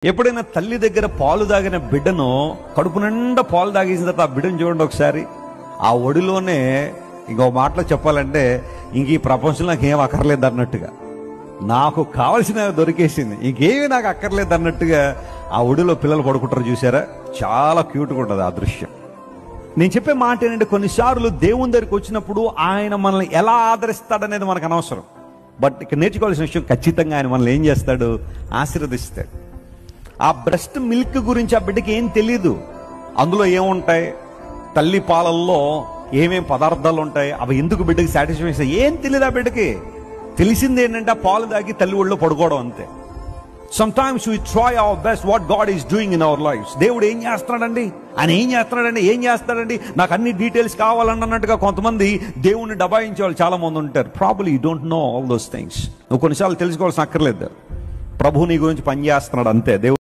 ఎప్పుడైనా తల్లి దగ్గర పాలు తాగిన బిడ్డను కడుపు నిండా పాలు తాగేసిన తర్వాత ఆ బిడ్డను చూడండి ఒకసారి. ఆ ఒడిలోనే ఇంకో మాటలో చెప్పాలంటే ఇంక ఈ ప్రపంచంలో నాకు ఏం అక్కర్లేదు అన్నట్టుగా, నాకు కావలసిన దొరికేసింది, ఇంకేమీ నాకు అక్కర్లేదు అన్నట్టుగా ఆ ఒడిలో పిల్లలు పడుకుంటారు చూసారా, చాలా క్యూట్గా ఉంటుంది ఆ దృశ్యం. నేను చెప్పే మాట ఏంటంటే, కొన్నిసార్లు దేవుని దగ్గరికి వచ్చినప్పుడు ఆయన మనల్ని ఎలా ఆదరిస్తాడనేది మనకు అనవసరం. బట్ ఇక్కడ నేర్చుకోవాల్సిన విషయం, ఖచ్చితంగా ఆయన మనల్ని ఏం చేస్తాడు, ఆశీర్వదిస్తాడు. ఆ బ్రెస్ట్ మిల్క్ గురించి ఆ బిడ్డకి ఏం తెలీదు. అందులో ఏముంటాయి, తల్లి పాలల్లో ఏమేం పదార్థాలు ఉంటాయి, అవి ఎందుకు బిడ్డకి సాటిస్ఫాక్షన్ ఏం తెలియదు ఆ బిడ్డకి. తెలిసింది ఏంటంటే ఆ పాలు తాగి తల్లి ఒళ్ళో పడుకోవడం అంతే. Sometimes we try our best what God is doing in our lives. దేవుడు ఏం చేస్తున్నాడండి, ఆయన ఏం చేస్తాడండి, నాకు అన్ని డీటెయిల్స్ కావాలన్నట్టుగా కొంతమంది దేవుణ్ణి దబాయించే వాళ్ళు చాలా మంది ఉంటారు. Probably you don't know all those things. నువ్వు కొన్నిసార్లు తెలుసుకోవాల్సిన అక్కర్లేదు, ప్రభు నీ గురించి పనిచేస్తున్నాడు అంతే. దేవుడు